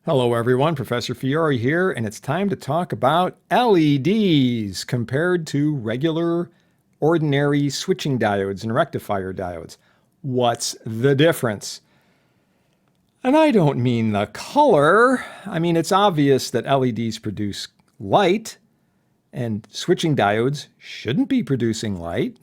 Hello everyone, Professor Fiore here, and it's time to talk about LEDs compared to regular, ordinary switching diodes and rectifier diodes. What's the difference? And I don't mean the color. I mean, it's obvious that LEDs produce light, and switching diodes shouldn't be producing light.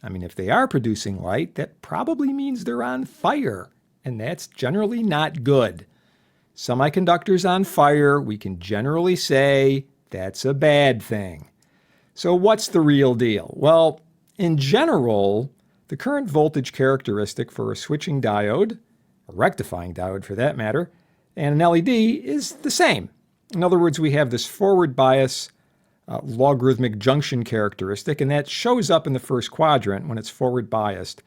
I mean, if they are producing light, that probably means they're on fire, and that's generally not good. Semiconductors on fire, we can generally say that's a bad thing. So what's the real deal? Well, in general, the current voltage characteristic for a switching diode, a rectifying diode for that matter, and an LED is the same. In other words, we have this forward bias logarithmic junction characteristic, and that shows up in the first quadrant when it's forward biased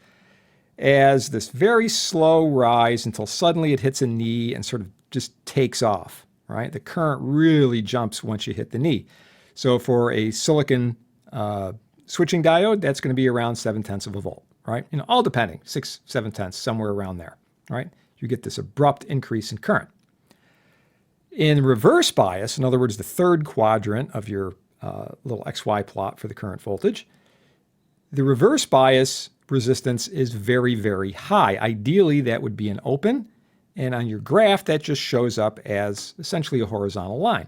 as this very slow rise until suddenly it hits a knee and sort of just takes off, right? The current really jumps once you hit the knee. So for a silicon switching diode, that's going to be around 7/10 of a volt, right? All depending, 6, 7/10, somewhere around there, right? You get this abrupt increase in current. In reverse bias, in other words, the third quadrant of your little XY plot for the current voltage, the reverse bias resistance is very, very high. Ideally, that would be an open. And on your graph, that just shows up as essentially a horizontal line.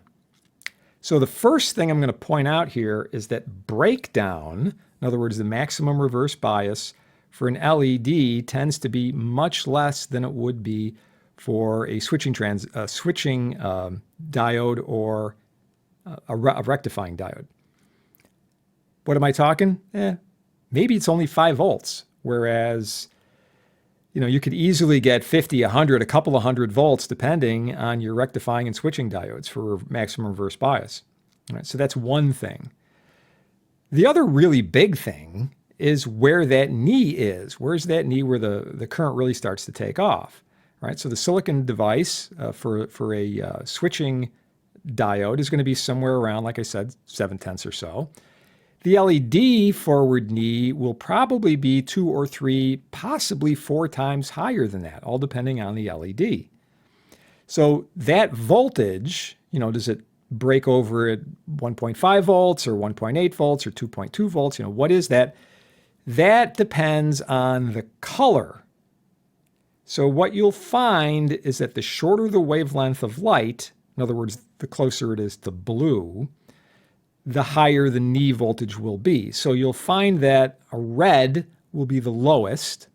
So the first thing I'm going to point out here is that breakdown, in other words, the maximum reverse bias for an LED tends to be much less than it would be for a switching diode or a rectifying diode. What am I talking? Maybe it's only 5 volts, whereas you could easily get 50, 100, a couple of hundred volts depending on your rectifying and switching diodes for maximum reverse bias. All right, so that's one thing. The other really big thing is where that knee is. Where's that knee where the current really starts to take off? All right, so the silicon device for a switching diode is going to be somewhere around, like I said, 7/10 or so. The LED forward knee will probably be 2 or 3, possibly 4 times higher than that, all depending on the LED. So that voltage, does it break over at 1.5 volts or 1.8 volts or 2.2 volts? What is that? That depends on the color. So what you'll find is that the shorter the wavelength of light, in other words, the closer it is to blue, the higher the knee voltage will be. So you'll find that a red will be the lowest,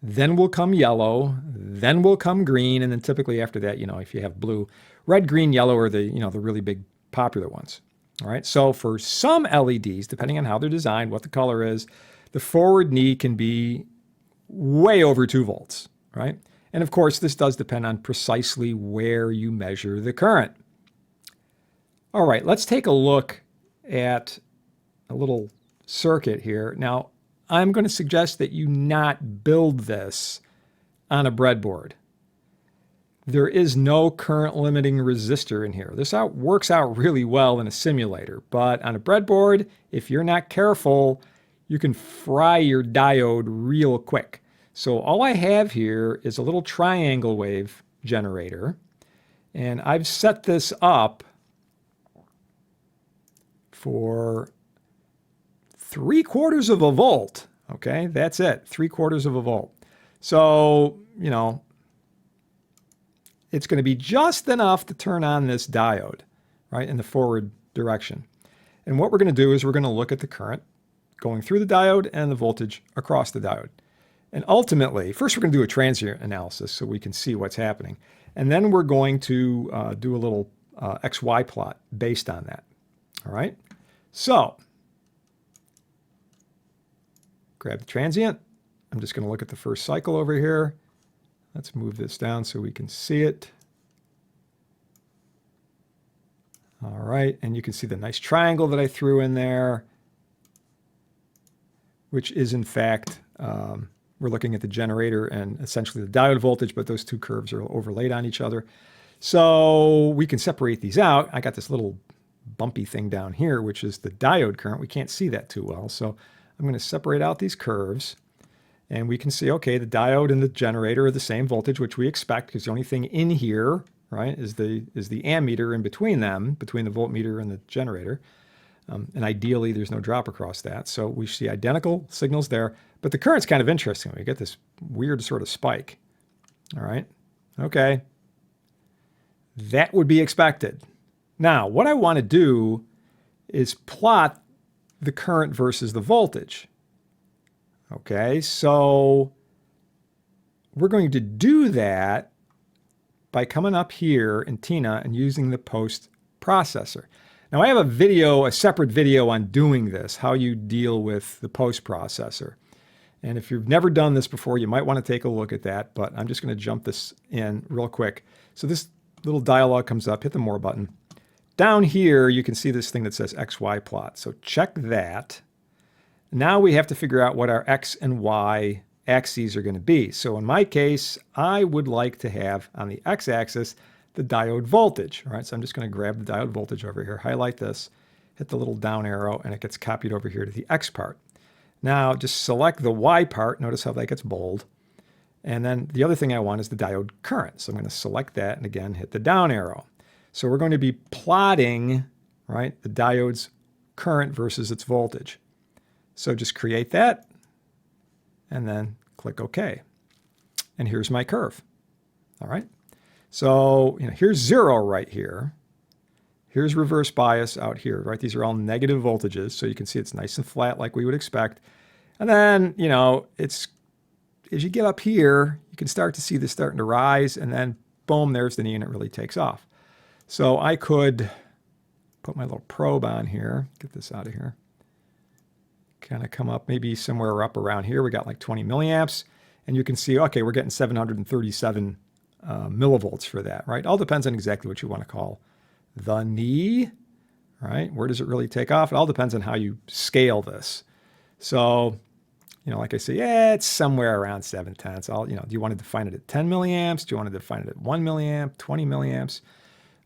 then will come yellow, then will come green, and then typically after that, if you have blue, red, green, yellow are the really big popular ones. All right, so for some LEDs, depending on how they're designed, what the color is, the forward knee can be way over 2 volts, right? And of course, this does depend on precisely where you measure the current. All right, let's take a look at a little circuit here. Now, I'm going to suggest that you not build this on a breadboard. There is no current limiting resistor in here. This works out really well in a simulator, but on a breadboard, if you're not careful, you can fry your diode real quick. So all I have here is a little triangle wave generator, and I've set this up for 3/4 of a volt. Okay, that's it, 3/4 of a volt. So, it's going to be just enough to turn on this diode, right, in the forward direction. And what we're going to do is we're going to look at the current going through the diode and the voltage across the diode. And ultimately, first we're going to do a transient analysis so we can see what's happening. And then we're going to do a little XY plot based on that. All right. So, grab the transient. I'm just going to look at the first cycle over here. Let's move this down so we can see it. All right, and you can see the nice triangle that I threw in there, which is in fact, we're looking at the generator and essentially the diode voltage, but those two curves are overlaid on each other. So we can separate these out. I got this little bumpy thing down here, which is the diode current. We can't see that too well. So I'm going to separate out these curves and we can see, okay, the diode and the generator are the same voltage, which we expect because the only thing in here right, is the ammeter in between them, between the voltmeter and the generator. And ideally, there's no drop across that. So we see identical signals there. But the current's kind of interesting. We get this weird sort of spike. All right. Okay. That would be expected. Now, what I want to do is plot the current versus the voltage. Okay. So we're going to do that by coming up here in Tina and using the post processor. Now I have a separate video on doing this, how you deal with the post processor. And if you've never done this before, you might want to take a look at that, but I'm just going to jump this in real quick. So this little dialog comes up, hit the more button. Down here, you can see this thing that says XY plot. So check that. Now we have to figure out what our X and Y axes are going to be. So in my case, I would like to have on the X axis the diode voltage. All right, so I'm just going to grab the diode voltage over here, highlight this, hit the little down arrow, and it gets copied over here to the X part. Now just select the Y part. Notice how that gets bold. And then the other thing I want is the diode current. So I'm going to select that and again hit the down arrow. So we're going to be plotting, right, the diode's current versus its voltage. So just create that and then click OK. And here's my curve. All right. So here's 0 right here. Here's reverse bias out here, right? These are all negative voltages. So you can see it's nice and flat like we would expect. And then, it's as you get up here, you can start to see this starting to rise. And then boom, there's the knee and it really takes off. So I could put my little probe on here, get this out of here. Kind of come up maybe somewhere up around here. We got like 20 milliamps. And you can see, okay, we're getting 737 millivolts for that, right? All depends on exactly what you want to call the knee, right? Where does it really take off? It all depends on how you scale this. So, like I say, yeah, it's somewhere around 7/10. Do you want to define it at 10 milliamps? Do you want to define it at 1 milliamp, 20 milliamps?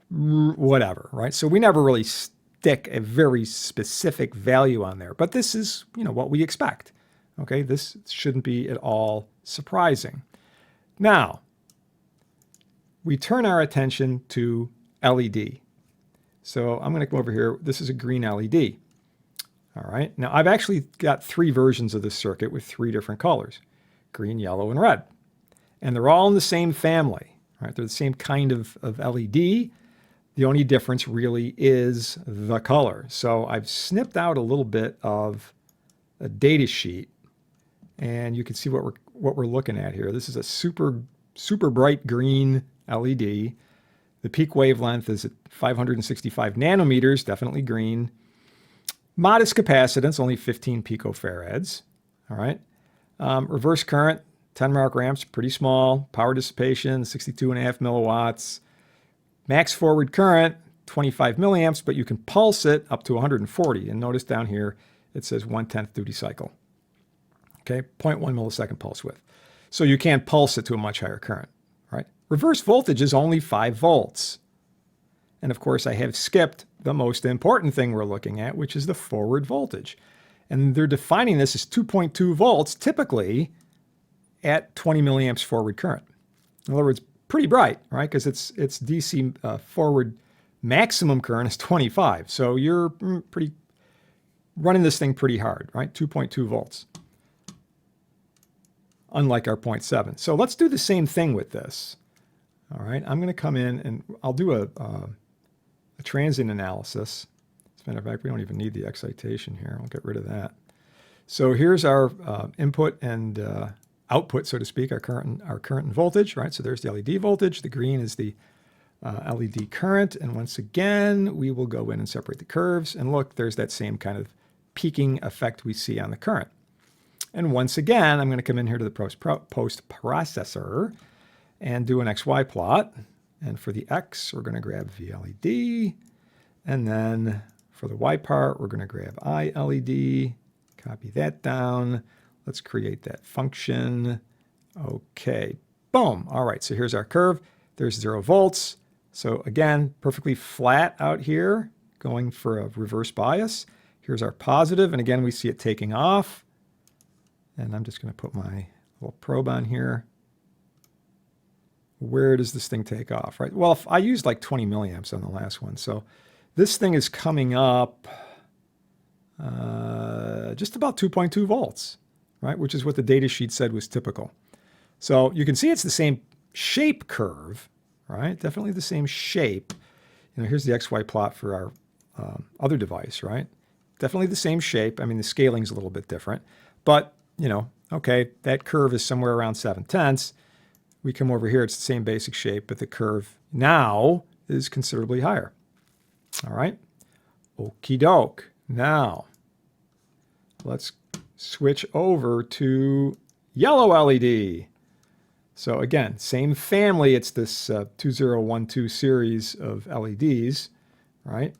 Whatever, right? So we never really stick a very specific value on there, but this is, what we expect. Okay, this shouldn't be at all surprising. Now, we turn our attention to LED. So I'm going to come over here. This is a green LED. All right. Now, I've actually got 3 versions of this circuit with 3 different colors, green, yellow, and red. And they're all in the same family, right? They're the same kind of LED. The only difference really is the color. So I've snipped out a little bit of a data sheet, and you can see what we're looking at here. This is a super bright green LED. The peak wavelength is at 565 nanometers, definitely green. Modest capacitance, only 15 picofarads. All right. Reverse current, 10 microamps, pretty small. Power dissipation, 62.5 milliwatts. Max forward current, 25 milliamps, but you can pulse it up to 140. And notice down here, it says 1/10 duty cycle. Okay, 0.1 millisecond pulse width. So you can't pulse it to a much higher current, right? Reverse voltage is only 5 volts. And of course, I have skipped the most important thing we're looking at, which is the forward voltage. And they're defining this as 2.2 volts, typically at 20 milliamps forward current. In other words, pretty bright, right? Because it's DC forward maximum current is 25. So you're running this thing pretty hard, right? 2.2 volts. Unlike our 0.7. So let's do the same thing with this. All right, I'm going to come in and I'll do a transient analysis. As a matter of fact, we don't even need the excitation here. I'll get rid of that. So here's our input and output, so to speak, our current and voltage, right? So there's the LED voltage. The green is the LED current. And once again, we will go in and separate the curves. And look, there's that same kind of peaking effect we see on the current. And once again, I'm going to come in here to the post processor and do an XY plot. And for the X, we're going to grab VLED. And then for the Y part, we're going to grab ILED. Copy that down. Let's create that function. Okay, boom. All right, so here's our curve. There's 0 volts. So again, perfectly flat out here, going for a reverse bias. Here's our positive, and again, we see it taking off. And I'm just going to put my little probe on here. where does this thing take off, right? Well, if I used like 20 milliamps on the last one, so this thing is coming up just about 2.2 volts, right? Which is what the data sheet said was typical. So you can see it's the same shape curve, right? Definitely the same shape. Here's the XY plot for our other device, right? Definitely the same shape. I mean, the scaling's a little bit different, but okay, that curve is somewhere around 7/10. We come over here, it's the same basic shape, but the curve now is considerably higher. All right, okie doke. Now, let's switch over to yellow LED. So again, same family. It's this 2012 series of LEDs, right?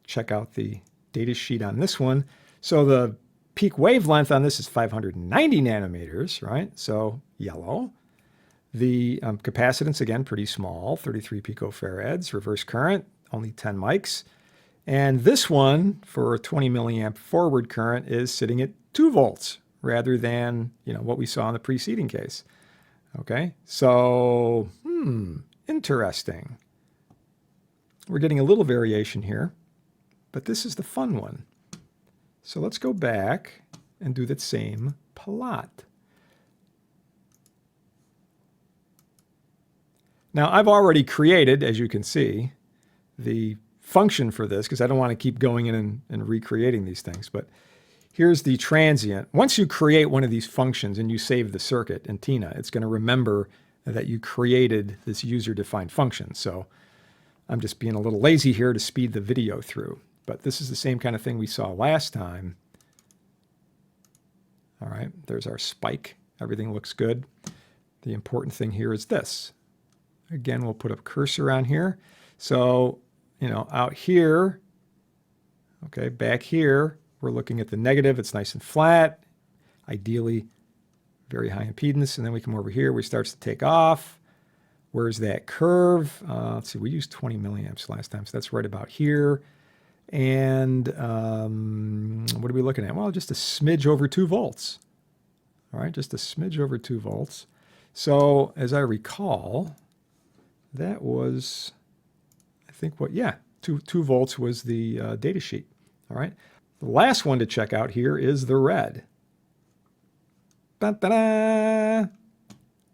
Check out the data sheet on this one. So the peak wavelength on this is 590 nanometers, right? So yellow. The capacitance, again, pretty small, 33 picofarads. Reverse current, only 10 mics. And this one, for a 20 milliamp forward current, is sitting at 2 volts rather than what we saw in the preceding case. Okay, so, interesting. We're getting a little variation here, but this is the fun one. So let's go back and do that same plot. Now, I've already created, as you can see, the function for this because I don't want to keep going in and recreating these things. But here's the transient. Once you create one of these functions and you save the circuit in Tina, it's going to remember that you created this user-defined function. So I'm just being a little lazy here to speed the video through. But this is the same kind of thing we saw last time. All right, there's our spike. Everything looks good. The important thing here is this. Again, we'll put a cursor on here. So, out here, okay, back here, we're looking at the negative. It's nice and flat, ideally very high impedance. And then we come over here, we starts to take off. Where's that curve? Let's see, we used 20 milliamps last time, so that's right about here. And what are we looking at? Well, just a smidge over 2 volts. All right, just a smidge over 2 volts. So as I recall, that was, I think 2 volts was the data sheet. All right. The last one to check out here is the red. Ba-da-da!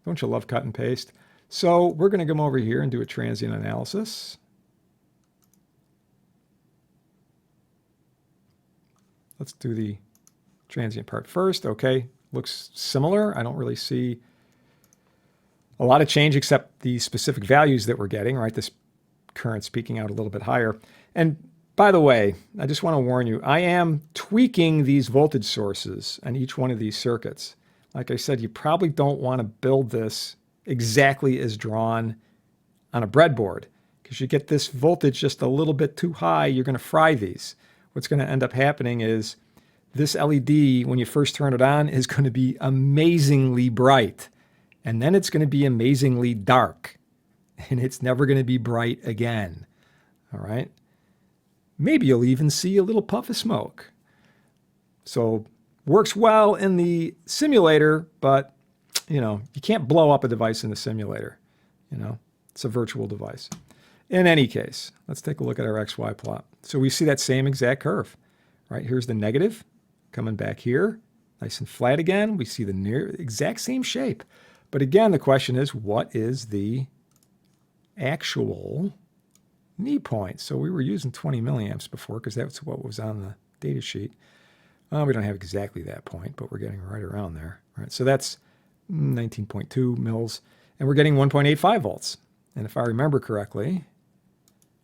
Don't you love cut and paste? So we're going to come over here and do a transient analysis. Let's do the transient part first. Okay, looks similar. I don't really see a lot of change except the specific values that we're getting, right? This current's peaking out a little bit higher. And by the way, I just want to warn you, I am tweaking these voltage sources on each one of these circuits. Like I said, you probably don't want to build this exactly as drawn on a breadboard because you get this voltage just a little bit too high, you're going to fry these. What's going to end up happening is this LED, when you first turn it on, is going to be amazingly bright. And then it's going to be amazingly dark. And it's never going to be bright again. All right? Maybe you'll even see a little puff of smoke. So works well in the simulator, but you can't blow up a device in the simulator. It's a virtual device. In any case, let's take a look at our XY plot. So we see that same exact curve, right? Here's the negative coming back here, nice and flat again. We see the near exact same shape. But again, the question is, what is the actual knee point? So we were using 20 milliamps before because that's what was on the data sheet. We don't have exactly that point, but we're getting right around there. Right? So that's 19.2 mils, and we're getting 1.85 volts. And if I remember correctly,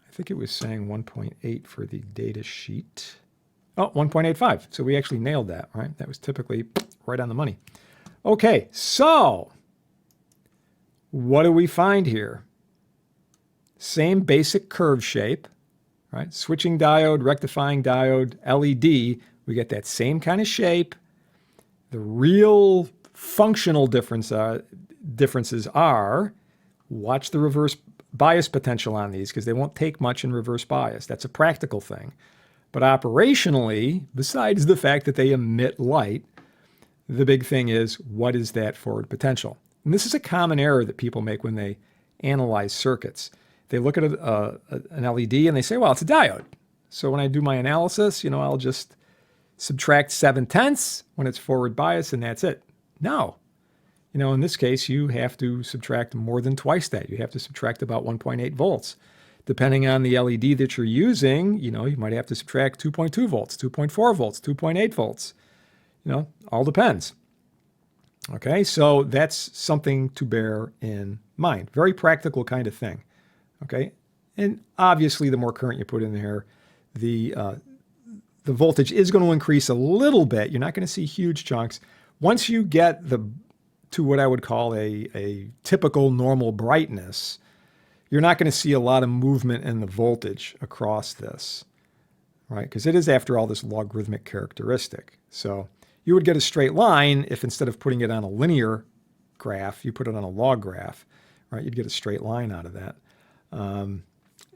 I think it was saying 1.8 for the data sheet. Oh, 1.85. So we actually nailed that, right? That was typically right on the money. Okay, so what do we find here? Same basic curve shape, right? Switching diode, rectifying diode, LED. We get that same kind of shape. The real functional differences are, watch the reverse bias potential on these because they won't take much in reverse bias. That's a practical thing. But operationally, besides the fact that they emit light, the big thing is, what is that forward potential? And this is a common error that people make when they analyze circuits. They look at an LED and they say, well, it's a diode. So when I do my analysis, I'll just subtract 7/10 when it's forward bias and that's it. No. In this case, you have to subtract more than twice that. You have to subtract about 1.8 volts. Depending on the LED that you're using, you might have to subtract 2.2 volts, 2.4 volts, 2.8 volts. All depends. Okay, so that's something to bear in mind. Very practical kind of thing. Okay, and obviously the more current you put in there, the voltage is going to increase a little bit. You're not going to see huge chunks. Once you get to what I would call a typical normal brightness, you're not going to see a lot of movement in the voltage across this, right? Because it is, after all, this logarithmic characteristic. So you would get a straight line if instead of putting it on a linear graph, you put it on a log graph, right? You'd get a straight line out of that.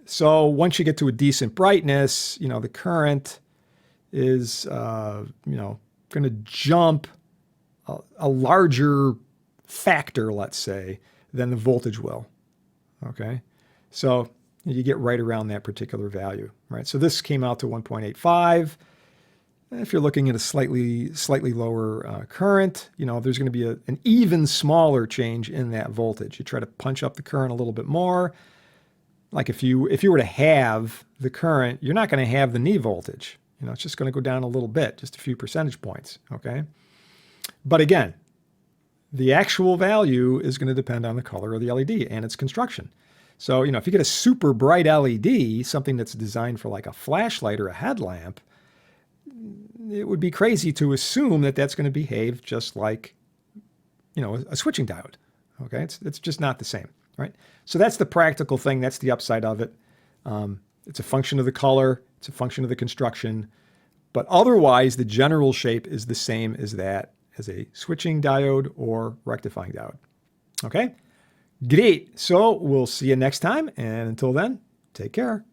So once you get to a decent brightness, the current is, going to jump a larger factor, let's say, than the voltage will. Okay, so you get right around that particular value, right? So this came out to 1.85. If you're looking at a slightly lower current, there's going to be an even smaller change in that voltage. You try to punch up the current a little bit more. Like if you were to halve the current, you're not going to have the knee voltage. It's just going to go down a little bit, just a few percentage points. Okay, but again, the actual value is going to depend on the color of the LED and its construction. So, if you get a super bright LED, something that's designed for like a flashlight or a headlamp, it would be crazy to assume that that's going to behave just like, a switching diode. Okay, it's just not the same, right? So that's the practical thing. That's the upside of it. It's a function of the color. It's a function of the construction. But otherwise, the general shape is the same as a switching diode or rectifying diode. Okay, great. So we'll see you next time. And until then, take care.